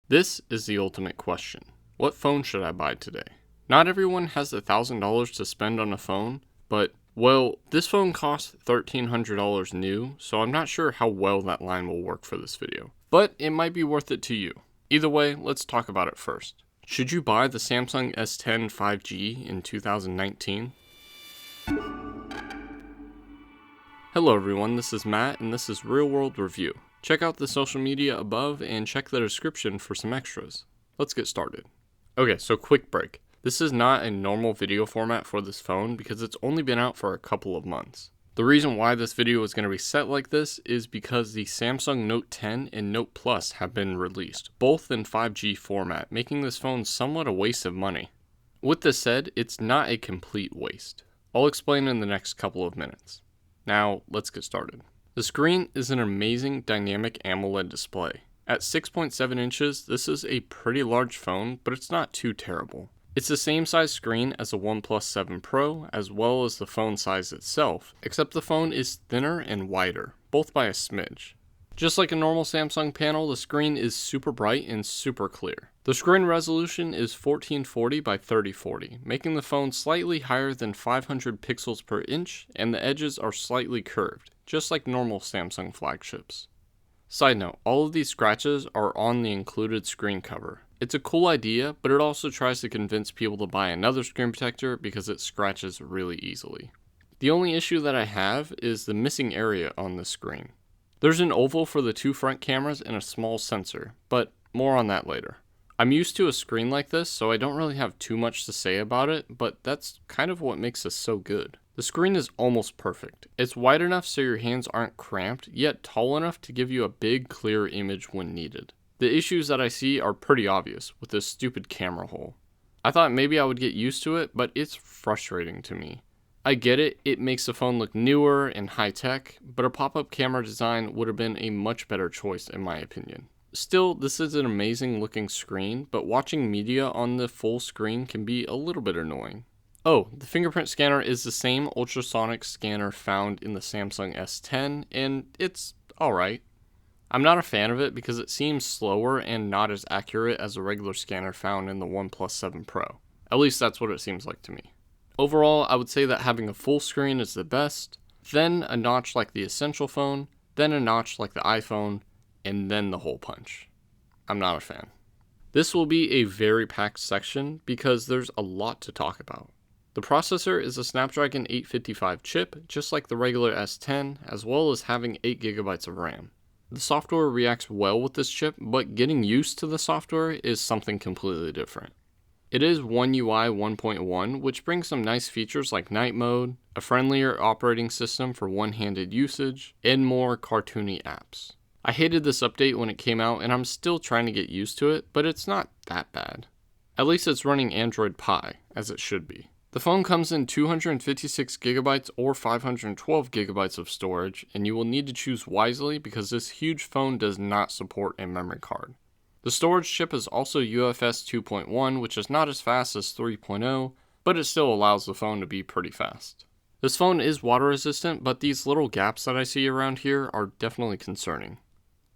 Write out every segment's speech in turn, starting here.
This is the ultimate question. What phone should I buy today? Not everyone has $1,000 to spend on a phone, but, well, this phone costs $1,300 new, so I'm not sure how well that line will work for this video. But it might be worth it to you. Either way, let's talk about it first. Should you buy the Samsung S10 5G in 2019? Hello everyone, this is Matt and this is Real World Review. Check out the social media above and check the description for some extras. Let's get started. Okay, so quick break. This is not a normal video format for this phone because it's only been out for a couple of months. The reason why this video is going to be set like this is because the Samsung Note 10 and Note Plus have been released, both in 5G format, making this phone somewhat a waste of money. With this said, it's not a complete waste. I'll explain in the next couple of minutes. Now, let's get started. The screen is an amazing dynamic AMOLED display. At 6.7 inches, this is a pretty large phone, but it's not too terrible. It's the same size screen as the OnePlus 7 Pro, as well as the phone size itself, except the phone is thinner and wider, both by a smidge. Just like a normal Samsung panel, the screen is super bright and super clear. The screen resolution is 1440 by 3040, making the phone slightly higher than 500 pixels per inch, and the edges are slightly curved, just like normal Samsung flagships. Side note, all of these scratches are on the included screen cover. It's a cool idea, but it also tries to convince people to buy another screen protector because it scratches really easily. The only issue that I have is the missing area on the screen. There's an oval for the two front cameras and a small sensor, but more on that later. I'm used to a screen like this, so I don't really have too much to say about it, but that's kind of what makes this so good. The screen is almost perfect. It's wide enough so your hands aren't cramped, yet tall enough to give you a big, clear image when needed. The issues that I see are pretty obvious with this stupid camera hole. I thought maybe I would get used to it, but it's frustrating to me. I get it, it makes the phone look newer and high-tech, but a pop-up camera design would have been a much better choice in my opinion. Still, this is an amazing looking screen, but watching media on the full screen can be a little bit annoying. Oh, the fingerprint scanner is the same ultrasonic scanner found in the Samsung S10, and it's alright. I'm not a fan of it because it seems slower and not as accurate as a regular scanner found in the OnePlus 7 Pro. At least that's what it seems like to me. Overall, I would say that having a full screen is the best, then a notch like the Essential phone, then a notch like the iPhone, and then the hole punch. I'm not a fan. This will be a very packed section because there's a lot to talk about. The processor is a Snapdragon 855 chip, just like the regular S10, as well as having 8GB of RAM. The software reacts well with this chip, but getting used to the software is something completely different. It is One UI 1.1, which brings some nice features like night mode, a friendlier operating system for one-handed usage, and more cartoony apps. I hated this update when it came out and I'm still trying to get used to it, but it's not that bad. At least it's running Android Pie, as it should be. The phone comes in 256GB or 512GB of storage, and you will need to choose wisely because this huge phone does not support a memory card. The storage chip is also UFS 2.1, which is not as fast as 3.0, but it still allows the phone to be pretty fast. This phone is water resistant, but these little gaps that I see around here are definitely concerning.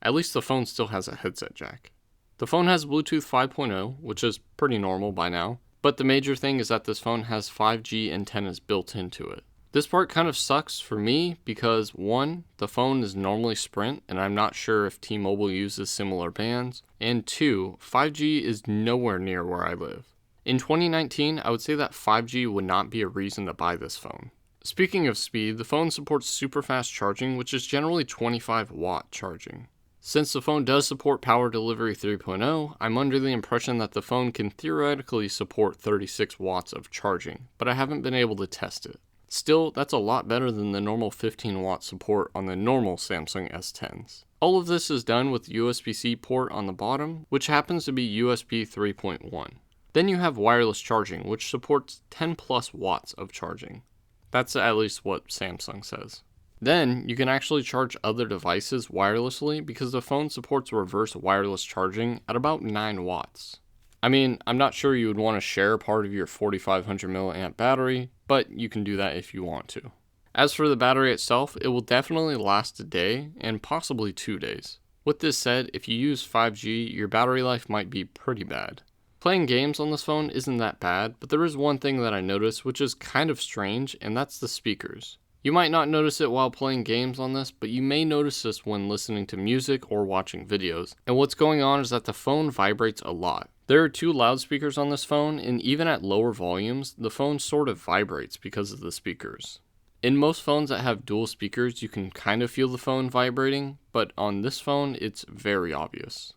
At least the phone still has a headset jack. The phone has Bluetooth 5.0, which is pretty normal by now. But the major thing is that this phone has 5G antennas built into it. This part kind of sucks for me because 1, the phone is normally Sprint and I'm not sure if T-Mobile uses similar bands, and 2, 5G is nowhere near where I live. In 2019, I would say that 5G would not be a reason to buy this phone. Speaking of speed, the phone supports super fast charging, which is generally 25-watt charging. Since the phone does support Power Delivery 3.0, I'm under the impression that the phone can theoretically support 36 watts of charging, but I haven't been able to test it. Still, that's a lot better than the normal 15-watt support on the normal Samsung S10s. All of this is done with USB-C port on the bottom, which happens to be USB 3.1. Then you have wireless charging, which supports 10 plus watts of charging. That's at least what Samsung says. Then, you can actually charge other devices wirelessly because the phone supports reverse wireless charging at about 9 watts. I mean, I'm not sure you would want to share part of your 4500 mAh battery, but you can do that if you want to. As for the battery itself, it will definitely last a day and possibly 2 days. With this said, if you use 5G, your battery life might be pretty bad. Playing games on this phone isn't that bad, but there is one thing that I noticed which is kind of strange, and that's the speakers. You might not notice it while playing games on this, but you may notice this when listening to music or watching videos. And what's going on is that the phone vibrates a lot. There are 2 loudspeakers on this phone, and even at lower volumes, the phone sort of vibrates because of the speakers. In most phones that have dual speakers, you can kind of feel the phone vibrating, but on this phone, it's very obvious.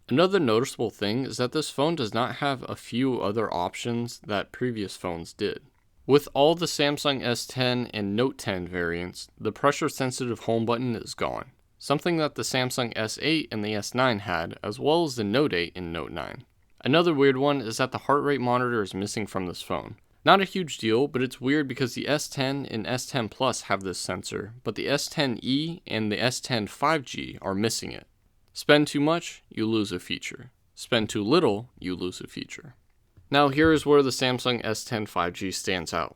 Another noticeable thing is that this phone does not have a few other options that previous phones did. With all the Samsung S10 and Note 10 variants, the pressure-sensitive home button is gone, something that the Samsung S8 and the S9 had, as well as the Note 8 and Note 9. Another weird one is that the heart rate monitor is missing from this phone. Not a huge deal, but it's weird because the S10 and S10 Plus have this sensor, but the S10e and the S10 5G are missing it. Spend too much, you lose a feature. Spend too little, you lose a feature. Now here is where the Samsung S10 5G stands out.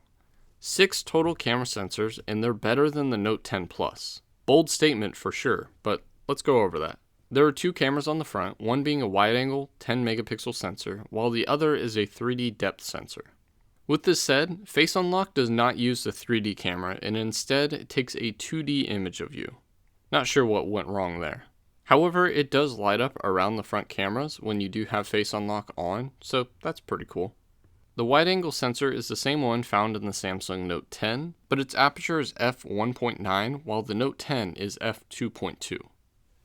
6 total camera sensors, and they're better than the Note 10 Plus. Bold statement for sure, but let's go over that. There are 2 cameras on the front, one being a wide-angle 10 megapixel sensor, while the other is a 3D depth sensor. With this said, Face Unlock does not use the 3D camera, and instead it takes a 2D image of you. Not sure what went wrong there. However, it does light up around the front cameras when you do have Face Unlock on, so that's pretty cool. The wide-angle sensor is the same one found in the Samsung Note 10, but its aperture is f1.9 while the Note 10 is f2.2.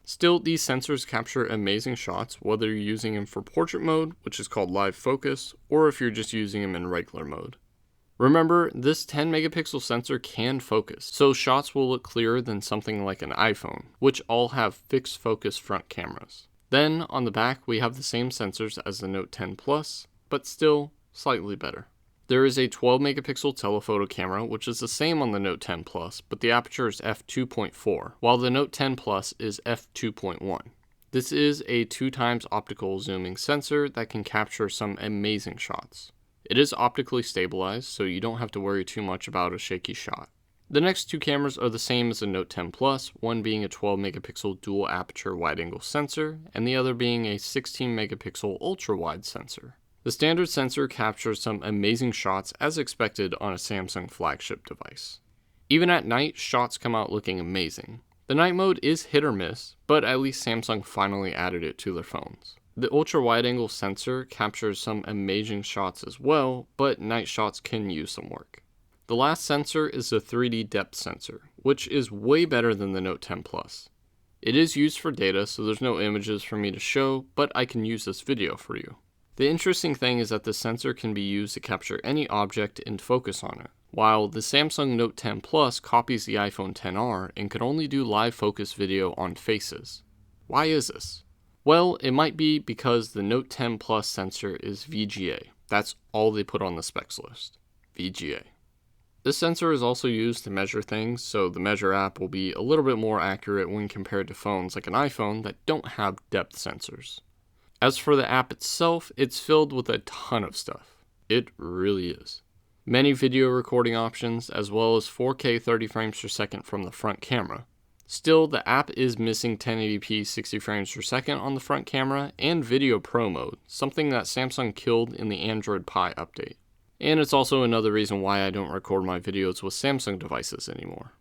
Still, these sensors capture amazing shots whether you're using them for portrait mode, which is called live focus, or if you're just using them in regular mode. Remember, this 10 megapixel sensor can focus, so shots will look clearer than something like an iPhone, which all have fixed focus front cameras. Then, on the back, we have the same sensors as the Note 10 Plus, but still slightly better. There is a 12 megapixel telephoto camera, which is the same on the Note 10 Plus, but the aperture is f2.4, while the Note 10 Plus is f2.1. This is a 2x optical zooming sensor that can capture some amazing shots. It is optically stabilized, so you don't have to worry too much about a shaky shot. The next 2 cameras are the same as the Note 10 Plus, one being a 12 megapixel dual aperture wide-angle sensor, and the other being a 16 megapixel ultra-wide sensor. The standard sensor captures some amazing shots as expected on a Samsung flagship device. Even at night, shots come out looking amazing. The night mode is hit or miss, but at least Samsung finally added it to their phones. The ultra-wide-angle sensor captures some amazing shots as well, but night shots can use some work. The last sensor is the 3D depth sensor, which is way better than the Note 10 Plus. It is used for data, so there's no images for me to show, but I can use this video for you. The interesting thing is that the sensor can be used to capture any object and focus on it, while the Samsung Note 10 Plus copies the iPhone XR and can only do live focus video on faces. Why is this? Well, it might be because the Note 10 Plus sensor is VGA. That's all they put on the specs list. VGA. This sensor is also used to measure things, so the Measure app will be a little bit more accurate when compared to phones like an iPhone that don't have depth sensors. As for the app itself, it's filled with a ton of stuff. It really is. Many video recording options, as well as 4K 30 frames per second from the front camera. Still, the app is missing 1080p 60 frames per second on the front camera and Video Pro mode, something that Samsung killed in the Android Pie update. And it's also another reason why I don't record my videos with Samsung devices anymore.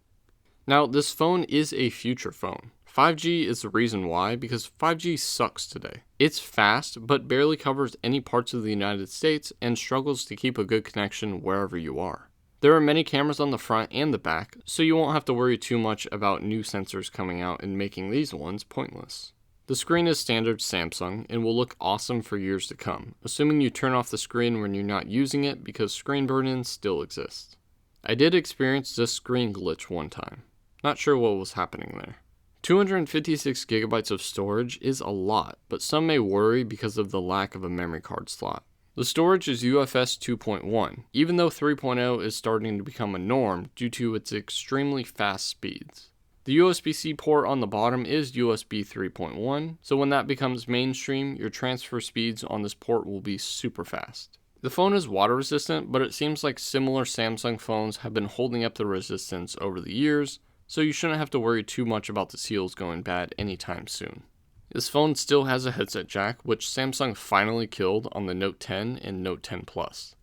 Now, this phone is a future phone. 5G is the reason why, because 5G sucks today. It's fast, but barely covers any parts of the United States and struggles to keep a good connection wherever you are. There are many cameras on the front and the back, so you won't have to worry too much about new sensors coming out and making these ones pointless. The screen is standard Samsung and will look awesome for years to come, assuming you turn off the screen when you're not using it because screen burn-ins still exist. I did experience this screen glitch one time. Not sure what was happening there. 256 gigabytes of storage is a lot, but some may worry because of the lack of a memory card slot. The storage is UFS 2.1, even though 3.0 is starting to become a norm due to its extremely fast speeds. The USB-C port on the bottom is USB 3.1, so when that becomes mainstream, your transfer speeds on this port will be super fast. The phone is water resistant, but it seems like similar Samsung phones have been holding up the resistance over the years, so you shouldn't have to worry too much about the seals going bad anytime soon. This phone still has a headset jack, which Samsung finally killed on the Note 10 and Note 10 Plus.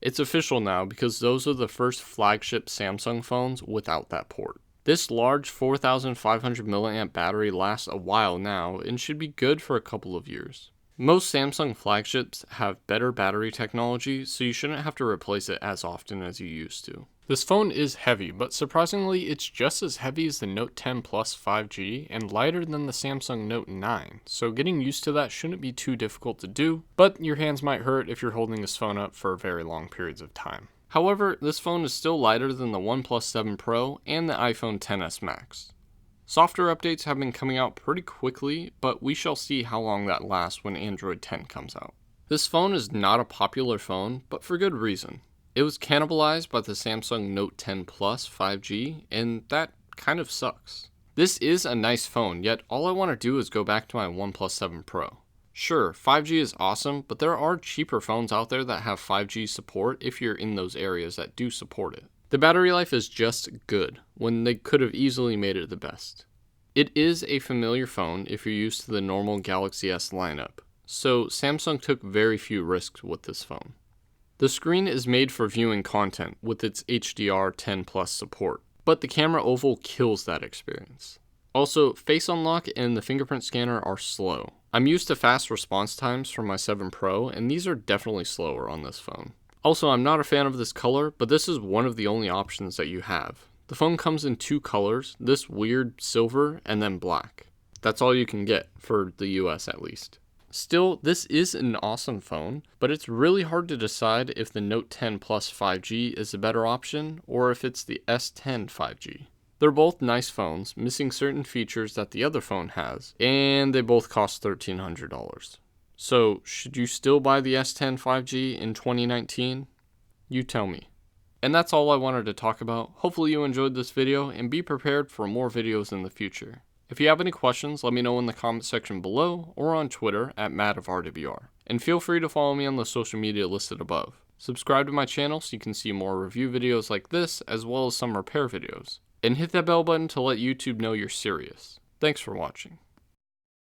It's official now because those are the first flagship Samsung phones without that port. This large 4500 mAh battery lasts a while now and should be good for a couple of years. Most Samsung flagships have better battery technology, so you shouldn't have to replace it as often as you used to. This phone is heavy, but surprisingly it's just as heavy as the Note 10 Plus 5G and lighter than the Samsung Note 9, so getting used to that shouldn't be too difficult to do, but your hands might hurt if you're holding this phone up for very long periods of time. However, this phone is still lighter than the OnePlus 7 Pro and the iPhone XS Max. Software updates have been coming out pretty quickly, but we shall see how long that lasts when Android 10 comes out. This phone is not a popular phone, but for good reason. It was cannibalized by the Samsung Note 10 Plus 5G, and that kind of sucks. This is a nice phone, yet all I want to do is go back to my OnePlus 7 Pro. Sure, 5G is awesome, but there are cheaper phones out there that have 5G support if you're in those areas that do support it. The battery life is just good, when they could have easily made it the best. It is a familiar phone if you're used to the normal Galaxy S lineup, so Samsung took very few risks with this phone. The screen is made for viewing content with its HDR10 Plus support, but the camera oval kills that experience. Also, Face Unlock and the fingerprint scanner are slow. I'm used to fast response times from my 7 Pro, and these are definitely slower on this phone. Also, I'm not a fan of this color, but this is one of the only options that you have. The phone comes in 2 colors, this weird silver and then black. That's all you can get, for the US at least. Still, this is an awesome phone, but it's really hard to decide if the Note 10 Plus 5G is a better option or if it's the S10 5G. They're both nice phones, missing certain features that the other phone has, and they both cost $1,300. So, should you still buy the S10 5G in 2019? You tell me. And that's all I wanted to talk about. Hopefully you enjoyed this video, and be prepared for more videos in the future. If you have any questions, let me know in the comment section below or on Twitter at MattofRWR. And feel free to follow me on the social media listed above. Subscribe to my channel so you can see more review videos like this, as well as some repair videos. And hit that bell button to let YouTube know you're serious. Thanks for watching.